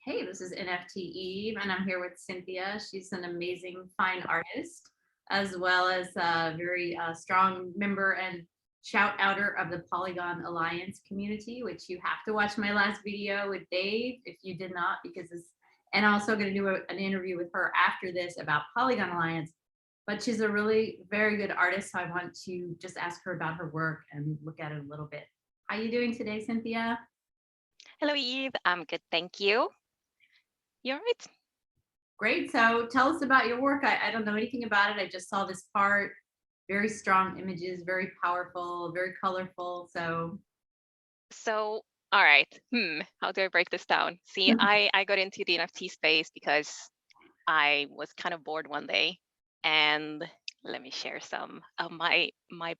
Hey, this is NFT Eve, and I'm here with Cynthia. She's an amazing fine artist, as well as a very strong member and shout outer of the Polygon Alliance community, which you have to watch my last video with Dave if you did not, because it's, and I'm also going to do an interview with her after this about Polygon Alliance. But she's a really very good artist, so I want to just ask her about her work and look at it a little bit. How are you doing today, Cynthia? Hello, Eve. I'm good, thank you. You all right? Great. So tell us about your work. I don't know anything about it. I just saw this part. Very strong images, very powerful, very colorful. So All right. How do I break this down? See, I got into the NFT space because I was kind of bored one day, and let me share some of my what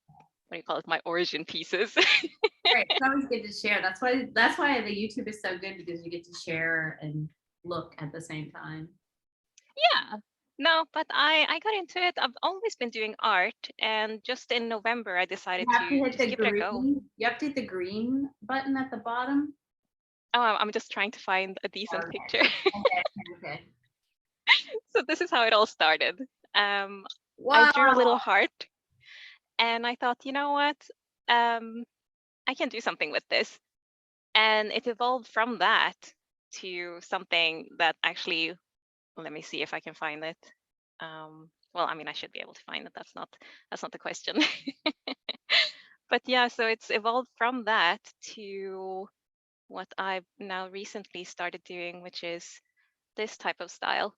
do you call it? My origin pieces. great. It's always good to share. That's why the YouTube is so good, because you get to share and look at the same time. Yeah. No, but I got into it. I've always been doing art, and just in November I decided You have to to hit just the give it a go. green. You have to hit the green button at the bottom. Oh, I'm just trying to find a decent Okay. picture. Okay. So this is how it all started. I Wow. drew a little heart, and I thought, you know what? I can do something with this. And it evolved from that to something that actually, let me see if I can find it. Well, I mean, I should be able to find it. That's not the question. But yeah, so it's evolved from that to what I've now recently started doing, which is this type of style.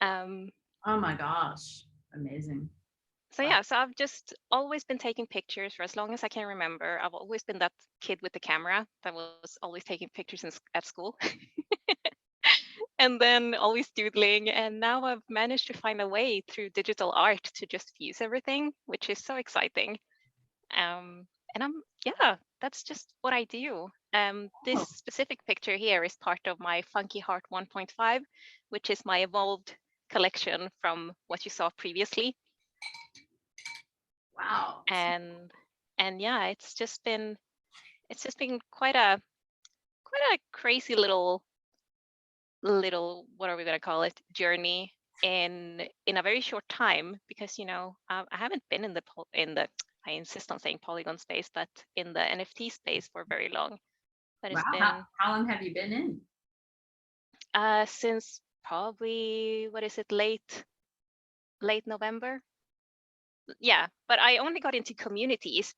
Um, Oh my gosh. Amazing. So Wow. yeah, so I've just always been taking pictures for as long as I can remember. I've always been that kid with the camera that was always taking pictures at school. And then always doodling. And now I've managed to find a way through digital art to just fuse everything, which is so exciting. And yeah, that's just what I do. This Oh, specific picture here is part of my Funky Heart 1.5, which is my evolved collection from what you saw previously. wow. And yeah, it's just been quite a crazy little what are we gonna call it, journey in a very short time, because I haven't been in the I insist on saying polygon space, but in the NFT space for very long. But Wow. it's How, been how long have you been in? since probably, what is it, late November. Yeah, but I only got into communities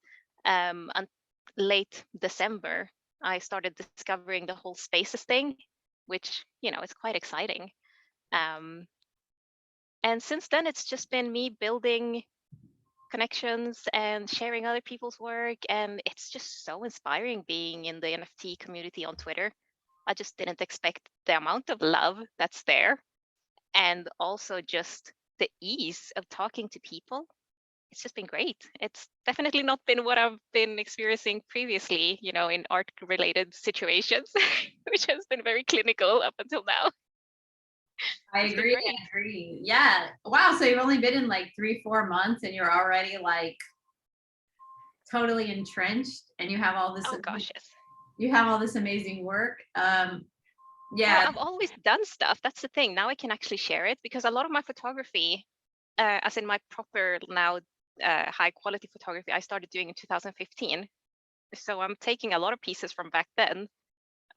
late December. I started discovering the whole spaces thing, which is quite exciting. Um, and since then, it's just been me building connections and sharing other people's work, and it's just so inspiring being in the NFT community on Twitter. I just didn't expect the amount of love that's there, and also just the ease of talking to people. It's just been great. It's definitely not been what I've been experiencing previously, in art related situations, which has been very clinical up until now. I It's been agree. great. I agree. Yeah. Wow. So you've only been in like 3-4 months, and you're already like totally entrenched, and Oh gosh, yes. you have all this amazing work. Well, Yeah. I've always done stuff. That's the thing. Now I can actually share it, because a lot of my photography, as in my proper now high quality photography, I started doing in 2015. So I'm taking a lot of pieces from back then,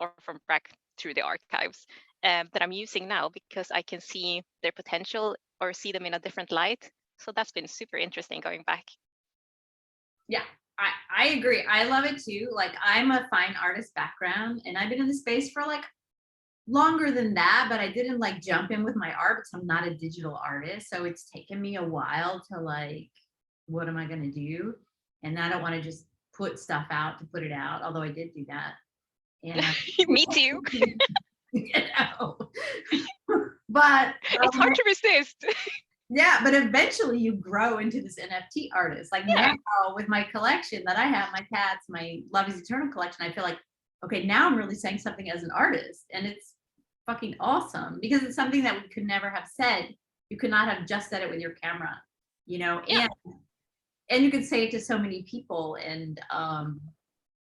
or from back through the archives, that I'm using now, because I can see their potential or see them in a different light. So that's been super interesting going back. Yeah. I agree. I love it too. Like, I'm a fine artist background, and I've been in the space for like longer than that, but I didn't like jump in with my art because I'm not a digital artist. So it's taken me a while to like, what am I going to do? And I don't want to just put stuff out to put it out, although I did do that. And Me too. you know, but It's hard to resist. yeah, but eventually you grow into this NFT artist. Like now Yeah. with my collection that I have, my cats, my Love is Eternal collection, I feel like, okay, now I'm really saying something as an artist, and it's fucking awesome, because it's something that we could never have said. You could not have just said it with your camera, Yeah. and you could say it to so many people. And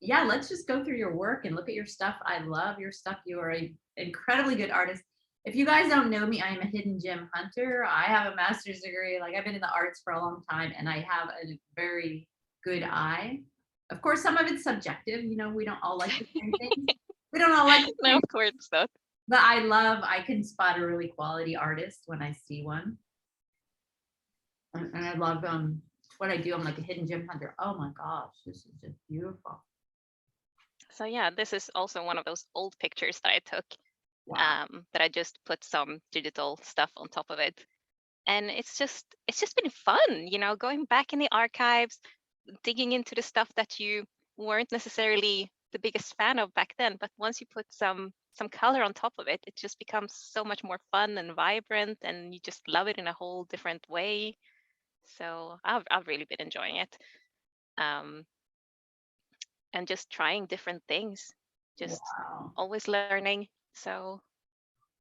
yeah, let's just go through your work and look at your stuff. I love your stuff. You are an incredibly good artist. If you guys don't know me, I am a hidden gem hunter. I have a master's degree. Like I've been in the arts for a long time and I have a very good eye. Of course, some of it's subjective. You know, we don't all like the same things. We don't all like the No, same, of course not. but I can spot a really quality artist when I see one. And I love what I do. I'm like a hidden gem hunter. Oh my gosh, this is just beautiful. So yeah, this is also one of those old pictures that I took, Wow. that I just put some digital stuff on top of it. And it's just been fun, you know, going back in the archives, digging into the stuff that you weren't necessarily the biggest fan of back then, but once you put some color on top of it, it just becomes so much more fun and vibrant, and you just love it in a whole different way. So I've really been enjoying it, um, and just trying different things, just Wow. always learning. So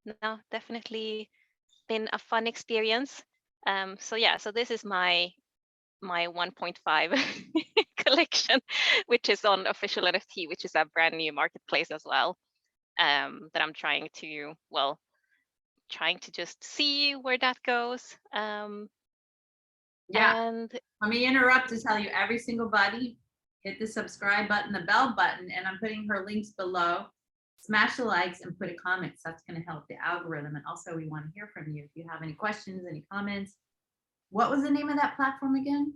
no, definitely been a fun experience. So yeah, so this is my 1.5 collection, which is on Official NFT, which is a brand new marketplace as well, that I'm trying to just see where that goes. Yeah. And Let me interrupt to tell you, every single buddy, hit the subscribe button, the bell button, and I'm putting her links below. Smash the likes and put a comment. So that's going to help the algorithm. And also, we want to hear from you if you have any questions, any comments. What was the name of that platform again?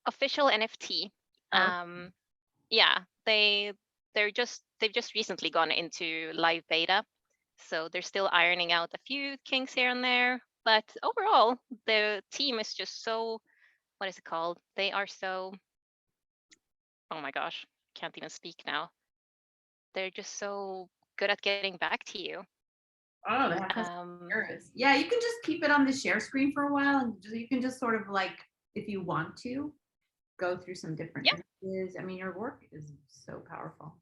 Official NFT. Oh, Yeah, they've just recently gone into live beta, so they're still ironing out a few kinks here and there. But overall, the team is just so, what is it called? They are so, oh my gosh, can't even speak now. They're just so good at getting back to you. oh, that's Um, yeah. You can just keep it on the share screen for a while, and you can just sort of like, if you want to, go through some different yeah, images. I mean, your work is so powerful.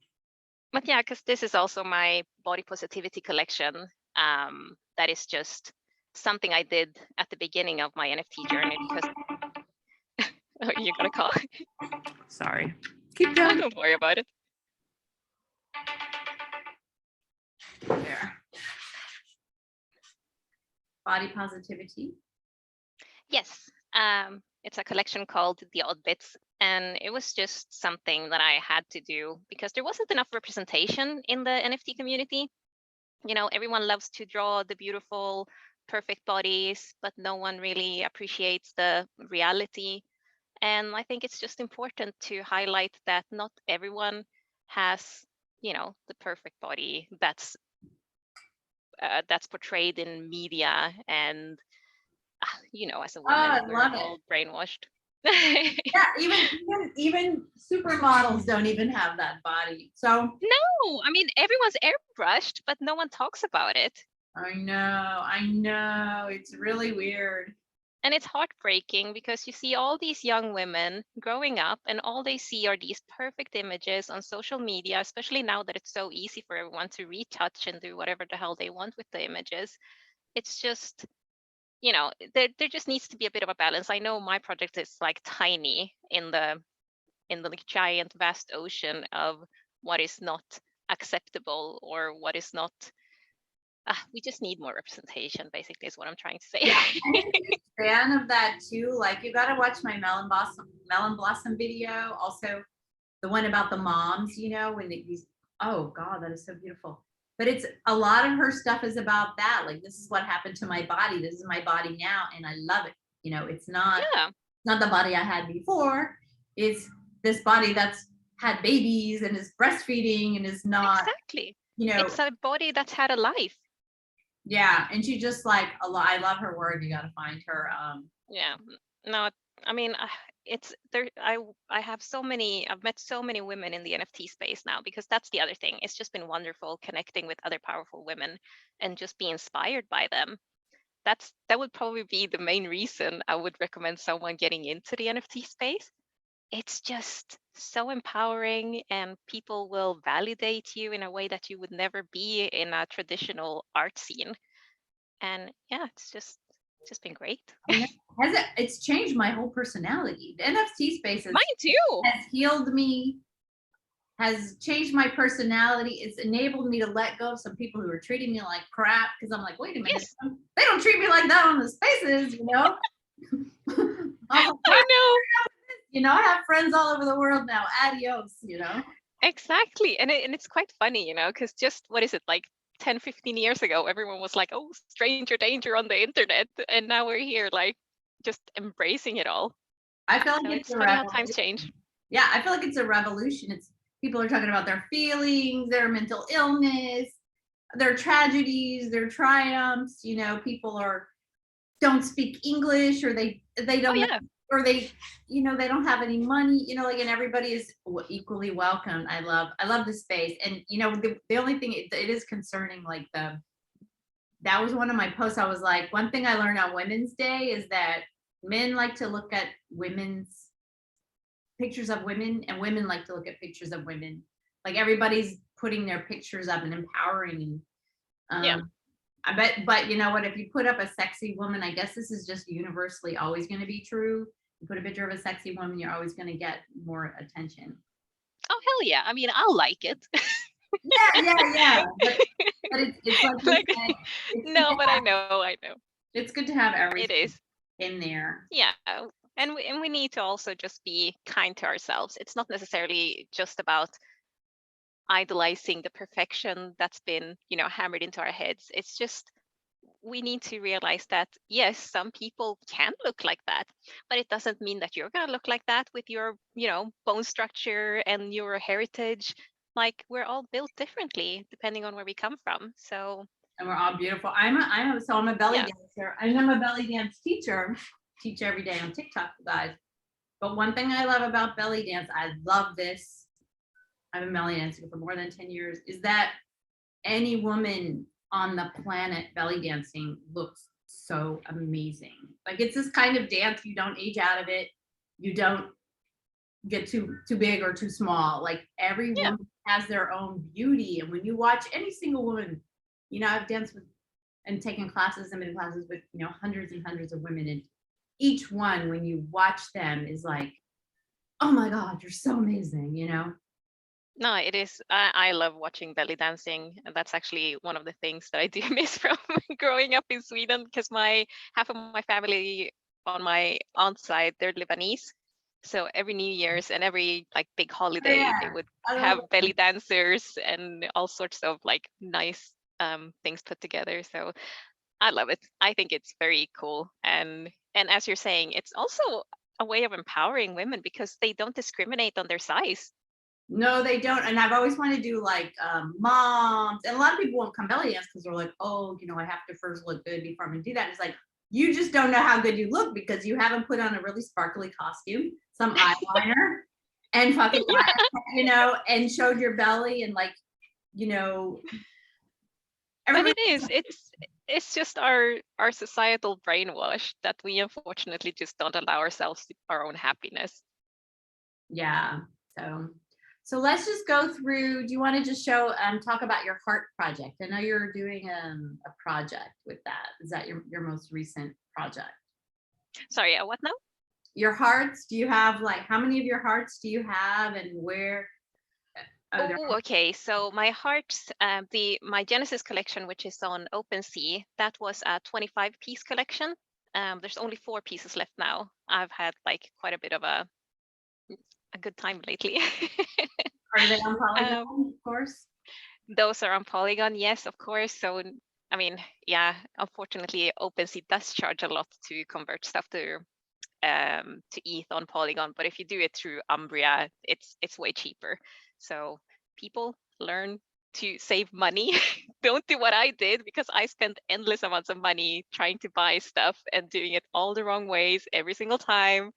but yeah, because this is also my body positivity collection. That is just something I did at the beginning of my NFT journey because oh, you got a call. Sorry. Keep Oh, going. don't worry about it. There. Body positivity. Yes, it's a collection called The Odd Bits, and it was just something that I had to do because there wasn't enough representation in the NFT community. You know, everyone loves to draw the beautiful, perfect bodies, but no one really appreciates the reality. And I think it's just important to highlight that not everyone has, you know, the perfect body that's portrayed in media, and you know, as a Oh, woman, I we're love it. all brainwashed. Yeah, even supermodels don't even have that body. So No, I mean, everyone's airbrushed, but no one talks about it. I know. It's really weird. And it's heartbreaking because you see all these young women growing up and all they see are these perfect images on social media, especially now that it's so easy for everyone to retouch and do whatever the hell they want with the images. It's just, you know, there just needs to be a bit of a balance. I know my project is like tiny in the like, giant vast ocean of what is not acceptable or what is not. We just need more representation, basically, is what I'm trying to say. Yeah, I'm a huge fan of that too. Like you got to watch my melon blossom video. Also, the one about the moms. You know, when they use. Oh God, that is so beautiful. But it's a lot of her stuff is about that. Like this is what happened to my body. This is my body now, and I love it. You know, it's Yeah, not the body I had before. It's this body that's had babies and is breastfeeding and is not, exactly. you know, It's a body that's had a life. yeah. And she just like a lot. I love her work. You got to find her. Yeah. No, I mean, it's there. I have so many. I've met so many women in the NFT space now because that's the other thing. It's just been wonderful connecting with other powerful women and just be inspired by them. That would probably be the main reason I would recommend someone getting into the NFT space. It's just so empowering, and people will validate you in a way that you would never be in a traditional art scene. And yeah, it's just been great. I know. It's changed my whole personality. The NFT space Mine too. has healed me has changed my personality. It's enabled me to let go of some people who are treating me like crap, because I'm like, wait a minute, Yes, they don't treat me like that on the spaces, you know. I was like, I know. you know, I have friends all over the world now. Adios, you know. Exactly. And it's quite funny, you know, because just what is it, like 10, 15 years ago, everyone was like, oh, stranger danger on the internet. And now we're here, like, just embracing it all. I feel like So it's it's a funny how times revolution. change. Yeah, I feel like it's a revolution. It's people are talking about their feelings, their mental illness, their tragedies, their triumphs. You know, people are don't speak English, or they Oh don't know, yeah. or they, you know, they don't have any money, you know, like, and everybody is equally welcome. I love the space. And you know, the only thing it is concerning, like that was one of my posts. I was like, one thing I learned on Women's Day is that men like to look at women's pictures of women, and women like to look at pictures of women. Like everybody's putting their pictures up and empowering. Yeah. I bet, but you know what? If you put up a sexy woman, I guess this is just universally always going to be true. You put a picture of a sexy woman, you're always going to get more attention. Oh hell yeah. I mean, I'll like it. Yeah. But it's like you Like, said, it's good no, to but I have, know, I know. it's good to have It everything is. in there. Yeah. And we need to also just be kind to ourselves. It's not necessarily just about idolizing the perfection that's been, you know, hammered into our heads. It's just we need to realize that yes, some people can look like that, but it doesn't mean that you're going to look like that with your, you know, bone structure and your heritage. Like we're all built differently depending on where we come from. So And we're all beautiful. I'm a belly yeah. dancer, and I'm a belly dance teacher. Teach every day on TikTok, guys. But one thing I love about belly dance, I love this. I've been belly dancing for more than 10 years, is that any woman on the planet belly dancing looks so amazing. Like it's this kind of dance, you don't age out of it. You don't get too big or too small. Like every Yeah. woman has their own beauty. And when you watch any single woman, you know, I've danced with and taken classes and been in classes with, you know, hundreds and hundreds of women. And each one, when you watch them, is like, oh my God, you're so amazing, you know? No, it is. I love watching belly dancing, and that's actually one of the things that I do miss from growing up in Sweden, because my half of my family on my aunt's side, they're Lebanese. So every New Year's and every like big Oh, holiday, they yeah. would I love have belly dancers and all sorts of like nice things put together. So I love it. I think it's very cool, and as you're saying, it's also a way of empowering women because they don't discriminate on their size. No, they don't. And I've always wanted to do like moms. And a lot of people won't come belly dance because they're like, oh, you know, I have to first look good before I'm gonna do that. And it's like, you just don't know how good you look because you haven't put on a really sparkly costume, some eyeliner, and fucking, Yeah. you know, and showed your belly and like, you know, And everybody. it is. It's just our societal brainwash that we unfortunately just don't allow ourselves our own happiness. Yeah. So let's just go through. Do you want to just show talk about your heart project? I know you're doing a project with that. Is that your most recent project? Sorry, what now? Your hearts, do you have like how many of your hearts do you have and where? Oh, they're Oh, okay. So my hearts, my Genesis collection, which is on OpenSea, that was a 25-piece collection. There's only 4 pieces left now. I've had like quite a bit of a good time lately. are they on um, Polygon, of course? those are on Polygon, yes, of course. So I mean, yeah, unfortunately, OpenSea does charge a lot to convert stuff to ETH on Polygon, but if you do it through Umbria, it's way cheaper. So people learn to save money. Don't do what I did because I spent endless amounts of money trying to buy stuff and doing it all the wrong ways every single time.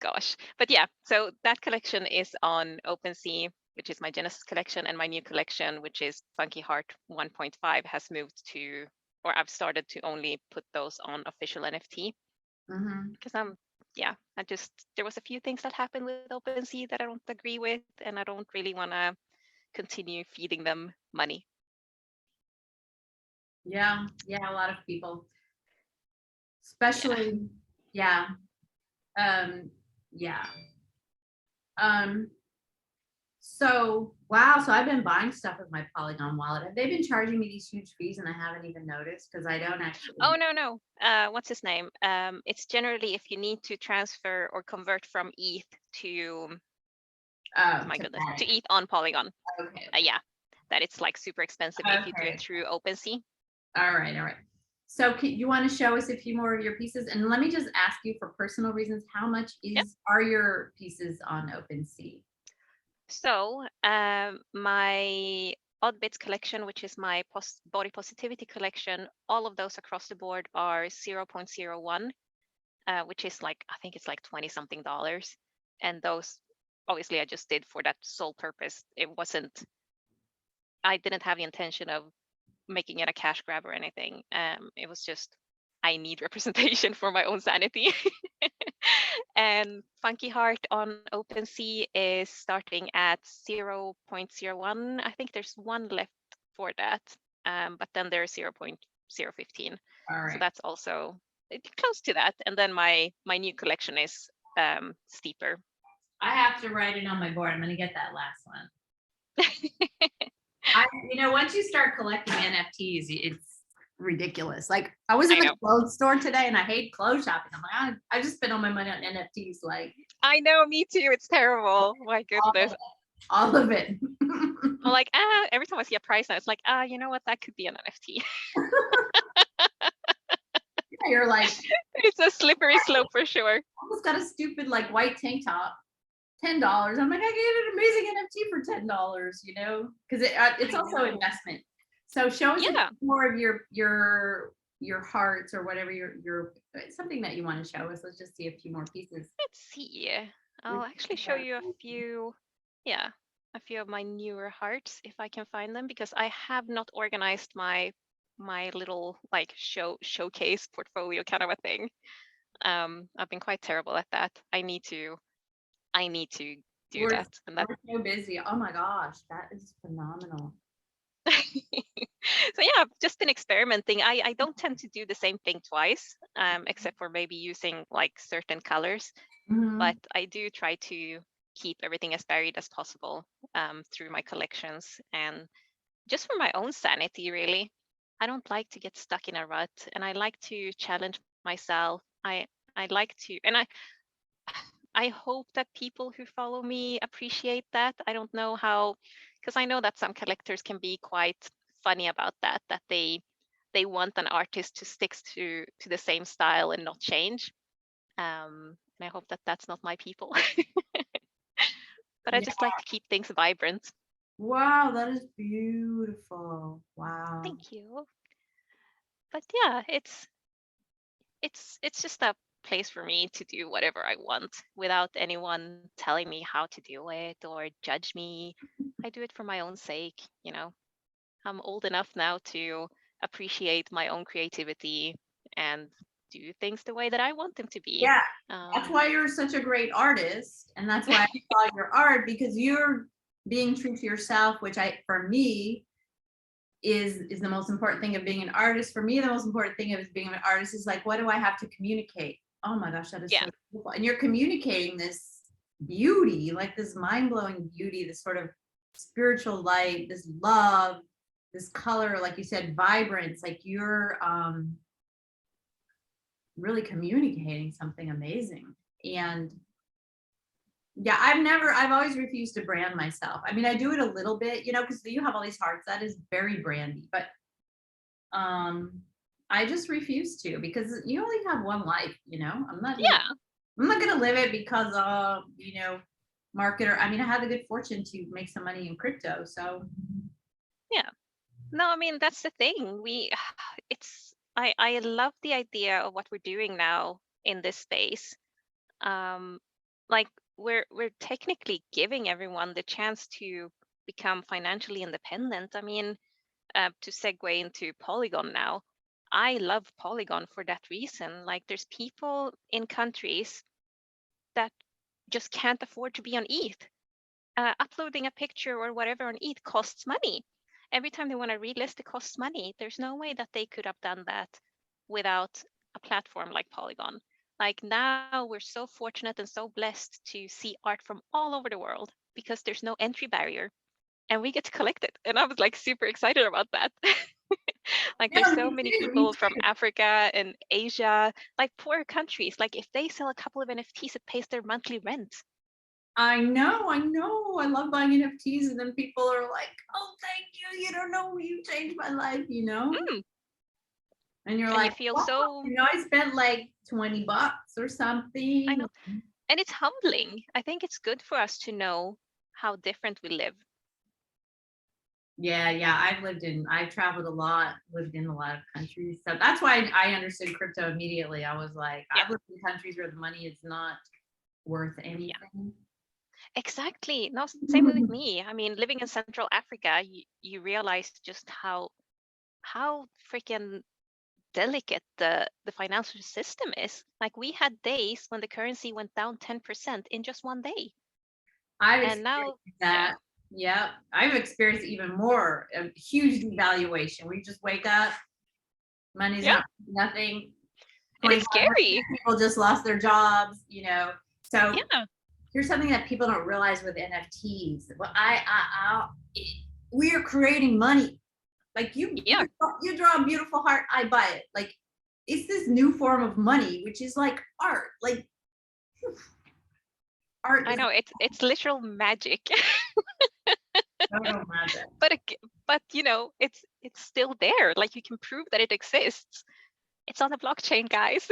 Gosh. But yeah, so that collection is on OpenSea, which is my Genesis collection, and my new collection, which is Funky Heart 1.5, has moved to, or I've started to only put those on official NFT because yeah, there was a few things that happened with OpenSea that I don't agree with, and I don't really want to continue feeding them money. Yeah, a lot of people, Yeah. especially, yeah, um, yeah. Um, So, wow. So I've been buying stuff with my Polygon wallet. Have they been charging me these huge fees and I haven't even noticed? Because I don't actually. Oh, no. What's his name? It's generally if you need to transfer or convert from ETH to, Oh, my to goodness, to Matic. ETH on Polygon. Okay. Yeah, that it's like super expensive if you do it Okay. through OpenSea. All right. All right. So you want to show us a few more of your pieces? And let me just ask you for personal reasons, how much Yep. are your pieces on OpenSea? So my odd bits collection, which is my body positivity collection, all of those across the board are 0.01, which is like, I think it's like 20 something dollars. And those obviously I just did for that sole purpose. I didn't have the intention of making it a cash grab or anything. It was just, I need representation for my own sanity. And Funky Heart on OpenSea is starting at 0.01. I think there's one left for that, but then there's 0.015. All So right. that's also close to that. And then my new collection is steeper. I have to write it on my board. I'm going to get that last one. Once you start collecting NFTs, it's ridiculous. Like I was in the clothes store today and I hate clothes shopping. I'm like, I just spent all my money on NFTs. Like I know, me too. It's terrible. My goodness. All of it. I'm like, every time I see a price now, it's like, you know what? That could be an NFT. Yeah, you're like, it's a slippery slope for sure. Almost got a stupid like white tank top. $10. I'm like, I get an amazing NFT for $10, because it's also investment. So show us more of your hearts or whatever your something that you want to show us. Let's just see a few more pieces. Let's see. I'll actually show you a few of my newer hearts if I can find them, because I have not organized my little like showcase portfolio kind of a thing. I've been quite terrible at that. I need to do that. And we're so busy. Oh my gosh, that is phenomenal. So yeah, I've just been experimenting. I don't tend to do the same thing twice, except for maybe using like certain colors. But I do try to keep everything as varied as possible through my collections, and just for my own sanity, really. I don't like to get stuck in a rut, and I like to challenge myself. I like to, and I hope that people who follow me appreciate that. I don't know how, because I know that some collectors can be quite funny about that they want an artist to stick to the same style and not change. And I hope that that's not my people. But I just like to keep things vibrant. Wow, that is beautiful. Wow. Thank you. But yeah, it's just a place for me to do whatever I want without anyone telling me how to do it or judge me. I do it for my own sake, I'm old enough now to appreciate my own creativity and do things the way that I want them to be. Yeah, that's why you're such a great artist, and that's why I saw your art, because you're being true to yourself, which for me is the most important thing of being an artist. For me, the most important thing of being an artist is like, what do I have to communicate? Oh my gosh, that is so beautiful. And you're communicating this beauty, like this mind-blowing beauty, this sort of spiritual light, this love, this color, like you said, vibrance. Like you're really communicating something amazing. And yeah, I've always refused to brand myself. I mean, I do it a little bit, because you have all these hearts, that is very brandy, but I just refuse to, because you only have one life, I'm not gonna live it because of marketer. I mean, I had the good fortune to make some money in crypto, so no, I mean, that's the thing. I love the idea of what we're doing now in this space. Like we're technically giving everyone the chance to become financially independent. I mean, to segue into Polygon now, I love Polygon for that reason. Like there's people in countries that just can't afford to be on ETH. Uploading a picture or whatever on ETH costs money. Every time they want to relist, it costs money. There's no way that they could have done that without a platform like Polygon. Like now we're so fortunate and so blessed to see art from all over the world. because there's no entry barrier and we get to collect it. And I was like super excited about that. Like there's No, so me many too, me people from too. Africa and Asia, like poor countries. Like if they sell a couple of NFTs, it pays their monthly rent. I know. I love buying NFTs, and then people are like, "Oh, thank you. You don't know, you changed my life," you know? Mm, And you're and you like, feel "Wow, so, you know, I spent like $20 or I something." know. And it's humbling. I think it's good for us to know how different we live. Yeah, yeah. I've traveled a lot, lived in a lot of countries. So that's why I understood crypto immediately. I was like, Yeah. I've lived in countries where the money is not worth Yeah. anything. Exactly. No, same with me. I mean, living in Central Africa, you realize just how freaking delicate the financial system is. Like we had days when the currency went down 10% in just one day. I've And now, experienced yeah, that. Yeah, I've experienced even more, a huge devaluation where you just wake up, money's yeah, not nothing. and it's 25% scary. of people just lost their jobs, you know. So Yeah, here's something that people don't realize with NFTs. Well, we are creating money. Like yeah. you draw a beautiful heart, I buy it. Like it's this new form of money, which is like art. Like art I is know it's literal magic. no magic. But but it's still there. Like you can prove that it exists. It's on the blockchain, guys.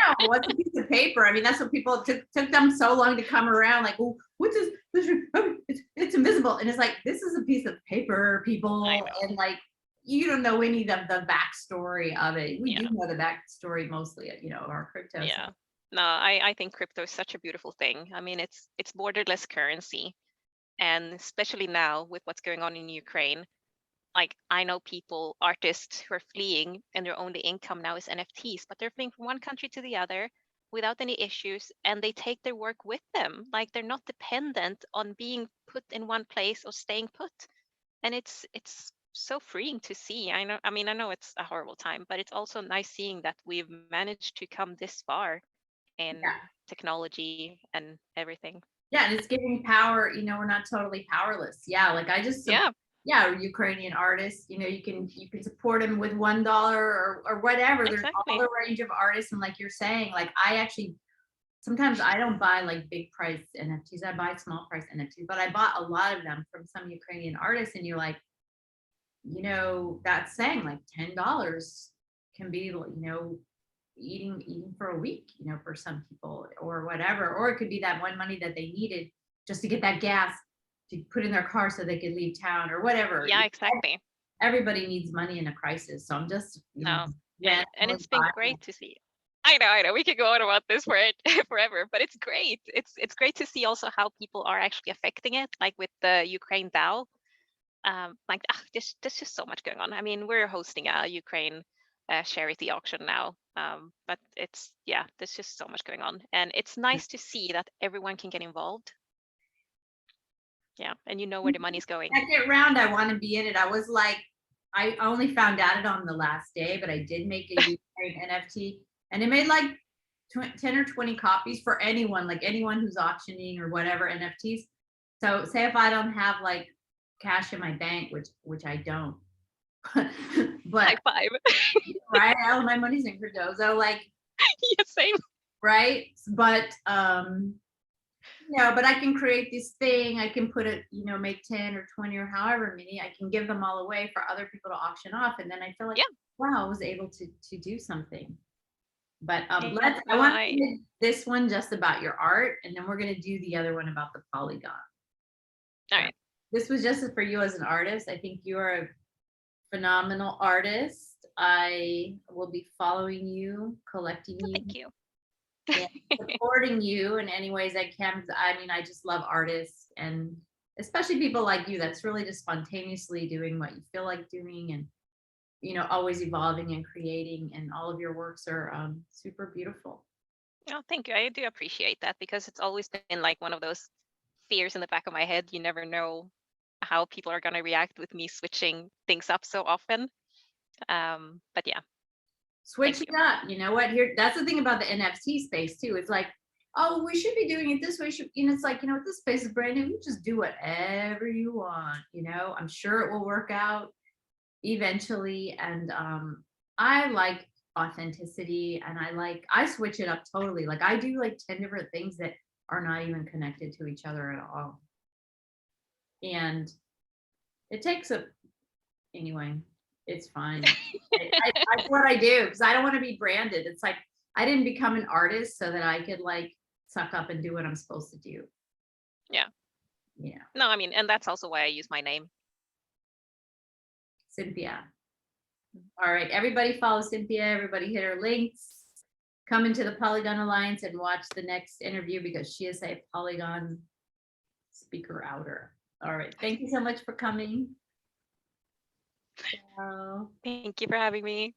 No, what's a piece of paper? I mean, that's what people took them so long to come around. Like, well, what's this? Oh, it's invisible, and it's like this is a piece of paper, I people, know. and like you don't know any of the backstory of it. We do Yeah, know the backstory mostly, you know, of our crypto. So yeah. No, I think crypto is such a beautiful thing. I mean, it's borderless currency, and especially now with what's going on in Ukraine, like I know people, artists who are fleeing and their only income now is NFTs, but they're fleeing from one country to the other without any issues and they take their work with them. Like they're not dependent on being put in one place or staying put. And it's so freeing to see. I know it's a horrible time, but it's also nice seeing that we've managed to come this far in yeah, technology and everything. yeah, and it's giving power. You know, we're not totally powerless. Yeah, like I just Yeah, yeah, Ukrainian artists. You know, you can support them with $1 or whatever. There's all exactly. the range of artists, and like you're saying, like I actually sometimes I don't buy like big price NFTs. I buy small price NFTs, but I bought a lot of them from some Ukrainian artists. And you're like, you know, that's saying like $10 can be, you know, eating for a week, you know, for some people or whatever. Or it could be that one money that they needed just to get that gas to put in their car so they could leave town or whatever. Yeah, exactly. Everybody needs money in a crisis. So I'm just, you know, No, and randomly it's been buying. great to see. I know. We could go on about this for it forever, but it's great. It's great to see also how people are actually affecting it, like with the Ukraine DAO. There's just so much going on. I mean, we're hosting a Ukraine charity auction now, but there's just so much going on, and it's nice to see that everyone can get involved. Yeah, and you know where the money's going. Second round, I want to be in it. I was like, I only found out it on the last day, but I did make a Ukraine NFT, and it made like 10 or 20 copies for anyone, like anyone who's auctioning or whatever NFTs. So say if I don't have like cash in my bank, which I don't, but High five. right, all my money's in crypto. So like, Yeah, same. right, but but I can create this thing. I can put it, you know, make 10 or 20 or however many. I can give them all away for other people to auction off. And then I feel like, Yeah, wow, I was able to do something. But yeah. I No, want to do this one just about your art, and then we're gonna do the other one about the polygon. all So right. this was just for you as an artist. I think you are a phenomenal artist. I will be following you, collecting Well, you, thank you. and supporting you in any ways I can. I mean, I just love artists and especially people like you that's really just spontaneously doing what you feel like doing and you know always evolving and creating and all of your works are super beautiful. Oh, thank you. I do appreciate that because it's always been like one of those fears in the back of my head. You never know how people are going to react with me switching things up so often. But yeah, Switch thank it you. up. You know what? Here, that's the thing about the NFT space too. It's like oh, we should be doing it this way. It's like, this space is brand new. You just do whatever you want, I'm sure it will work out eventually. And I like authenticity, and I switch it up totally. Like I do like 10 different things that are not even connected to each other at all. And it takes anyway, it's fine. That's what I do, because I don't want to be branded. It's like I didn't become an artist so that I could like suck up and do what I'm supposed to do. Yeah. Yeah. No, I mean, and that's also why I use my name. Cynthia. All right, everybody follow Cynthia. Everybody hit her links. Come into the Polygon Alliance and watch the next interview, because she is a Polygon speaker outer. All right, thank you so much for coming. Ciao. Thank you for having me.